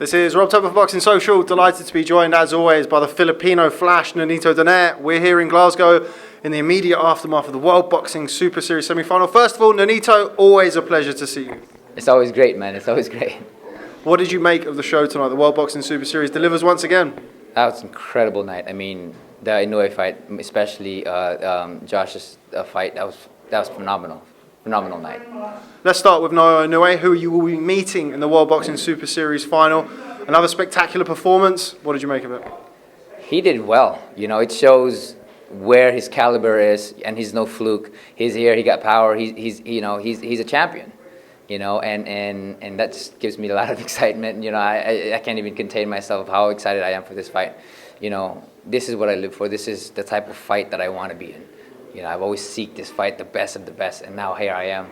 This is Rob Tebbutt for Boxing Social. Delighted to be joined, as always, by the Filipino Flash, Nonito Donaire. We're here in Glasgow in the immediate aftermath of the World Boxing Super Series semi-final. First of all, Nonito, always a pleasure to see you. It's always great, man. It's always great. What did you make of the show tonight? The World Boxing Super Series delivers once again. That was an incredible night. I mean, the Inoue'S fight, especially Josh's fight, that was phenomenal. Phenomenal night. Let's start with Naoya, who you will be meeting in the World Boxing Super Series final. Another spectacular performance. What did you make of it? He did well. You know, it shows where his caliber is, and he's no fluke. He's here. He got power. He's a champion. You know, and that just gives me a lot of excitement. You know, I can't even contain myself how excited I am for this fight. You know, this is what I live for. This is the type of fight that I want to be in. You know, I've always seeked this fight, the best of the best, and now here I am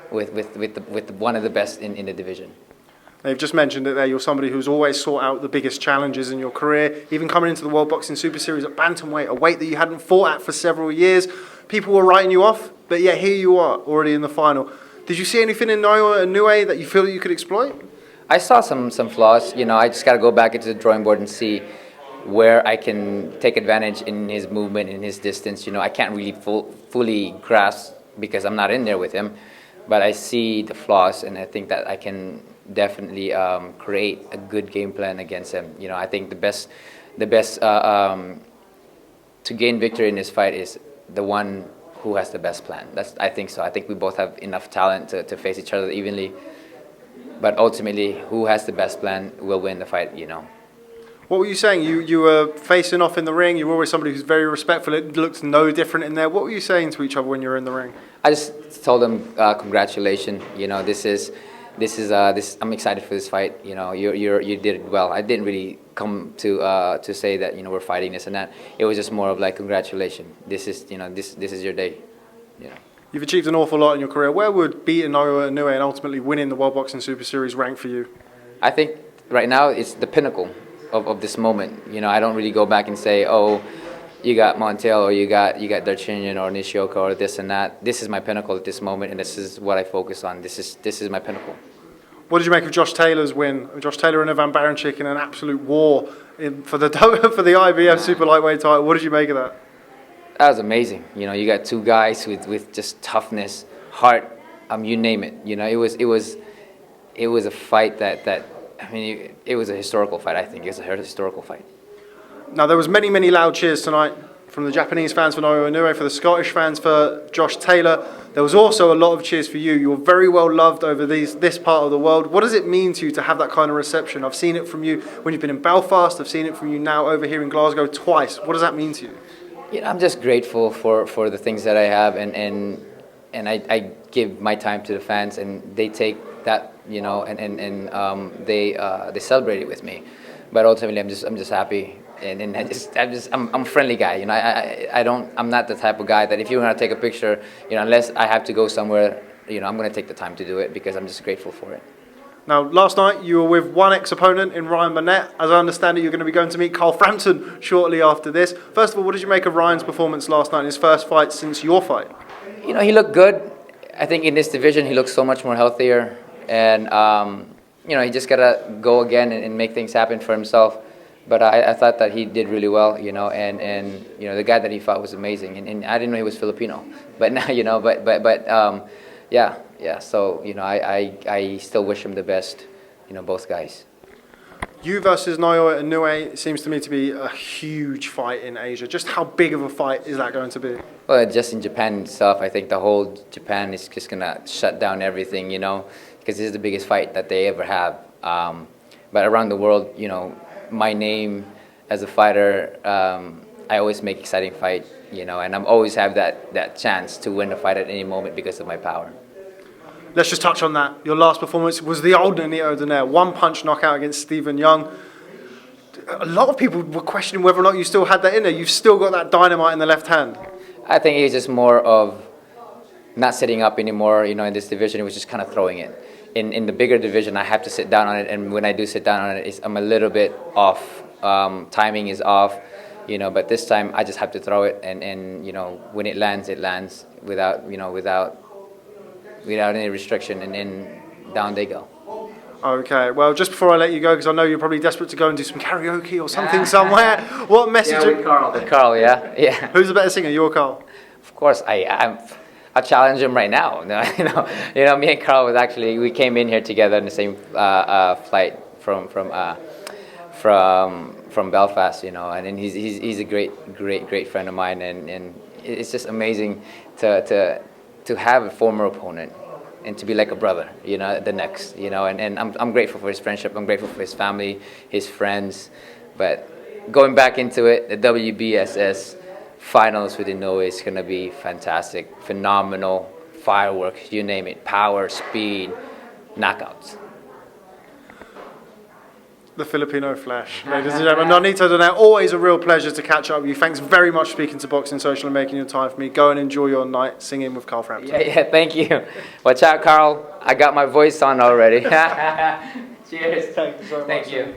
with one of the best in the division. Now, you've just mentioned it there. You're somebody who's always sought out the biggest challenges in your career, even coming into the World Boxing Super Series at bantamweight, a weight that you hadn't fought at for several years. People were writing you off, but yet here you are, already in the final. Did you see anything in Inoue'S that you feel that you could exploit? I saw some flaws. You know, I just got to go back into the drawing board and see where I can take advantage in his movement, in his distance. You know, I can't really fully grasp because I'm not in there with him, but I see the flaws, and I think that I can definitely create a good game plan against him. You know, I think the best to gain victory in this fight is the one who has the best plan. I think so. I think we both have enough talent to face each other evenly, but ultimately, who has the best plan will win the fight. You know. What were you saying? You were facing off in the ring. You were always somebody who's very respectful. It looks no different in there. What were you saying to each other when you were in the ring? I just told them congratulations. You know, this is. I'm excited for this fight. You know, you did well. I didn't really come to say that, you know, we're fighting this and that. It was just more of like congratulations. This is, you know, this is your day. You know. You've achieved an awful lot in your career. Where would beating Naoya and ultimately winning the World Boxing Super Series rank for you? I think right now it's the pinnacle of this moment. You know, I don't really go back and say, oh, you got Montiel or you got Darchinyan or Nishioka or this and that. This is my pinnacle at this moment, and this is what I focus on. This is my pinnacle. What did you make of Josh Taylor's win? Josh Taylor and Ivan Baranchyk in an absolute war for the Wbss super lightweight title. What did you make of that? That was amazing. You know, you got two guys with just toughness, heart, you name it. You know, it was a fight that I mean, it was a historical fight. I think it was a historical fight. Now, there was many loud cheers tonight from the Japanese fans for Naoya, for the Scottish fans for Josh Taylor. There was also a lot of cheers for you. You were very well loved over this part of the world. What does it mean to you to have that kind of reception? I've seen it from you when you've been in Belfast. I've seen it from you now over here in Glasgow twice. What does that mean to you? You know, I'm just grateful for the things that I have, and I give my time to the fans, and they take that, you know, and they celebrate it with me. But ultimately, I'm just happy. And I'm a friendly guy, you know. I'm not the type of guy that if you want to take a picture, you know, unless I have to go somewhere, you know, I'm going to take the time to do it because I'm just grateful for it. Now, last night you were with one ex-opponent in Ryan Burnett. As I understand it, you're going to be going to meet Carl Frampton shortly after this. First of all, what did you make of Ryan's performance last night in his first fight since your fight? You know, he looked good. I think in this division he looks so much more healthier, and you know, he just got to go again and make things happen for himself. But I thought that he did really well, you know, and you know, the guy that he fought was amazing, and I didn't know he was Filipino, but now, you know, yeah. So, you know, I still wish him the best, you know, both guys. You versus Naoya and Inoue'S seems to me to be a huge fight in Asia. Just how big of a fight is that going to be? Well, just in Japan itself, I think the whole Japan is just gonna shut down everything, you know, because this is the biggest fight that they ever have. But around the world, you know, my name as a fighter, I always make exciting fight, you know, and I'm always have that chance to win a fight at any moment because of my power. Let's just touch on that. Your last performance was the old Nonito Donaire, one-punch knockout against Stephen Young. A lot of people were questioning whether or not you still had that in there. You've still got that dynamite in the left hand. I think it's just more of not sitting up anymore, you know, in this division. It was just kind of throwing it. In the bigger division, I have to sit down on it, and when I do sit down on it, I'm a little bit off. Timing is off, you know, but this time I just have to throw it, and you know, when it lands without any restriction, and then down they go. Okay, well, just before I let you go, because I know you're probably desperate to go and do some karaoke or something somewhere, what message... Yeah, with Carl. With Carl, yeah. Who's the better singer, you or Carl? Of course, I'll challenge him right now. Me and Carl we came in here together in the same flight from Belfast, and then he's a great friend of mine, and it's just amazing to have a former opponent and to be like a brother, the next, and I'm grateful for his friendship. I'm grateful for his family, his friends, but going back into it, the Wbss finals with Inoue'S is going to be fantastic, phenomenal, fireworks, you name it, power, speed, knockouts. The Filipino flesh, ladies and gentlemen. Nonito Donaire, always a real pleasure to catch up with you. Thanks very much for speaking to Boxing Social and making your time for me. Go and enjoy your night singing with Carl Frampton. Yeah, thank you. Watch out, Carl. I got my voice on already. Cheers. Thank you so much. Thank you.